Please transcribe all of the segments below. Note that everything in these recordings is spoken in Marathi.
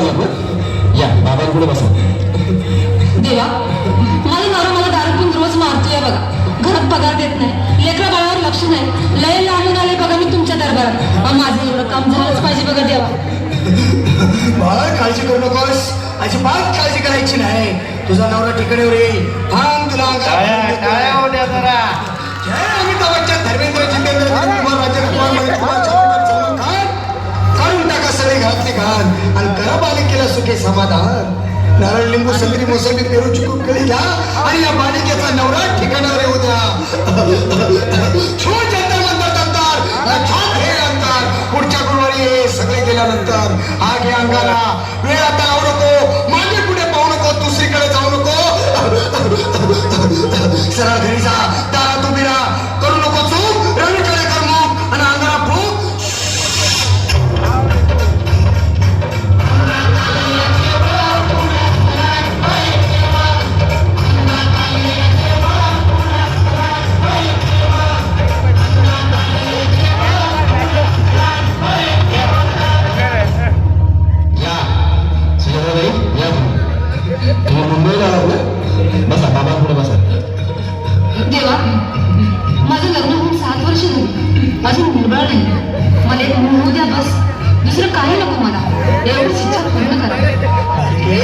बाबू या बाबांपुढे बसा. देवा माझा नवरा मला दारू पिऊन रोज मारतोय बघा. घरात पगार देत नाही, लेकरा बाळावर लक्ष नाही. लय लांबून आले बघा मी तुमच्या दरबारात. माझं एवढं काम झालंच पाहिजे बघा देवा. बाळा काळजी करू नकोस, अजिबात काळजी करायची नाही. तुझा नवरा ठिकाणीवर येईल. थांब तुला काय होत्या जरा जय अमिताभ बच्चन, धर्मेंद्र, जितेंद्र, कुमार, राजेश कुमार, महेश कुमार, सलमान खान काढून टाका सगळे घरातले घाण आणि करा बालिकेला सुखे समाधान. नारळ, लिंबू, संत्री, मोसंबी, पेरू, चिकू, केळी घ्या आणि या बालिकेचा नवरा ठिकाणावर येऊ द्या. छूट जंतर मंतर जंतर छान हे अंतर. पुढच्या गुरुवारी हे सगळे गेल्यानंतर हा घे अंगाला. वेळ आता लावू नको, मागे पुढे पाहू नको, दुसरीकडे जाऊ नको. सरळ घरी जा, दारात उभी राहा. करू नको चूक, रवीकडे कर मुख आणि अंगाला फूक. तुम्ही मुंबईला आलात ना? बसा बाबांपुढे बसा. देवा माझं लग्न होऊन 7 वर्ष झाली, अजून मुलबाळ नाही. मला एक मूल होऊ द्या बस, दुसरं काही नको मला. एवढीच इच्छा पूर्ण करा. बालिके,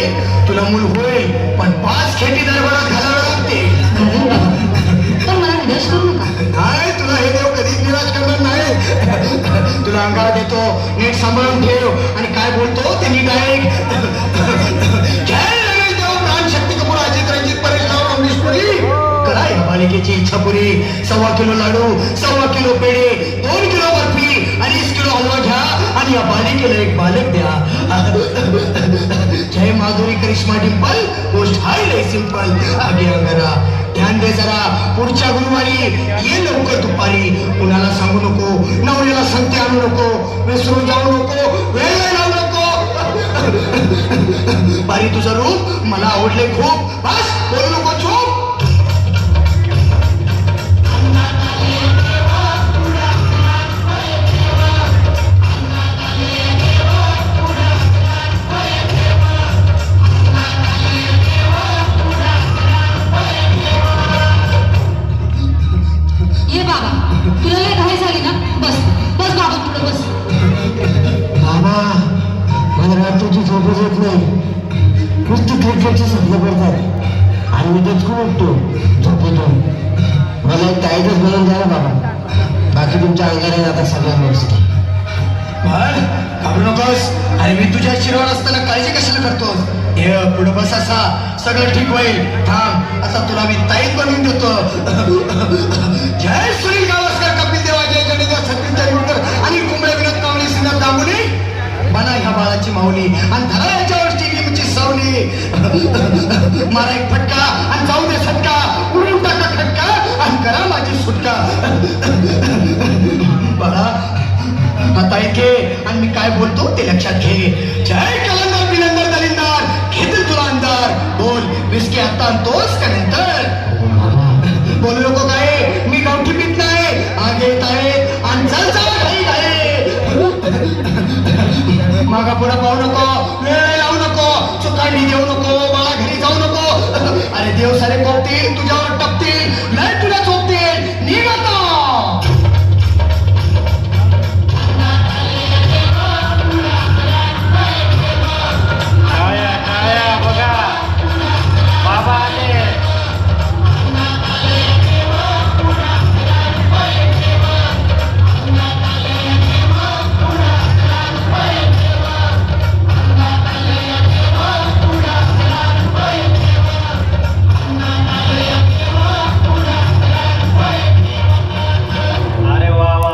तुला मूल होईल पण 5 खेटी दरबारात घालावे लागते. घालेन बाबा, पण मला निराश करू नका. नाही, तुला हे देव कधीच निराश करणार नाही. तुला अंगाला देतो, नीट सांभाळून ठेव आणि काय बोलतो ते नीट ऐक. जय रमेश देव, प्राणशक्ती कपूर, अजित रंजित, परेश राव, अमरीश पुरी. करा या बालिकेची इच्छा पुरी. 1.25 किलो लाडू, 1.25 किलो पेढे, 2 किलो बर्फी आणि 20 किलो हलवा घ्या आणि या बालिकेला एक बालक द्या. जय माधुरी, करिश्मा, डिंपल, गोष्ट हाय लय सिंपल. आगे अंगारा ध्यान दे जरा. पुढच्या गुरुवारी ये लवकर दुपारी. कुणाला सांगू नको, नवऱ्याला संगती आणू नको, विसरून जाऊ नको, वेळ लावू नको. बारी तुझं रूप मला आवडले खूप. बस बोलू नको, चूप. ये बाबा, तुला लय घाई झाली ना? बस बस बाबा पुढे बस. बाबा मला रात्रीची झोपच येत नाही. नुसती क्रिकेटची स्वप्न पडतात आणि मी दचकून उठतो झोपेतून. मला एक ताईतच बनवून द्या ना बाबा. बाकी तुमच्या अंगाने आता सगळं व्यवस्थित. घाबरू नकोस. अरे मी तुझ्या शिरवर असताना काळजी कशाला करतोस? हे पुढे बस, असा सगळं ठीक होईल. थांब, आता तुला मी ताईत बनवून देतो. जय सुनील गावस्कर, कपिल देवा, जय गणेश, सतीश तेंडुलकर आणि कुंबळे, विनोद कावळे, सिद्धार्थ दांगुले. बना ह्या बाळाची माऊली आणि धरा याच्यावर टीव्हीची सावली. मारा एक फटका आणि जाऊ दे सटका. उडून टाका खटका आणि करा माझी सुटका. बाळा आता ऐके आणि मी काय बोलतो ते लक्षात घे. जय कलंदर, बिलंदर, दलिंदर, घेतील तुला अंधार. बोल, विस्की आता आणतोस का नंतर? बोलू नको काय, मी गावठी पीत नाही. आगे येत आहे आणि चल चल घाई घाई. मागा पुढे पाहू नको, वेळ लावू नको, चुकांनी देऊ नको, बाळा घरी जाऊ नको. अरे देव सारे कोपतील, तुझ्यावर टपतील.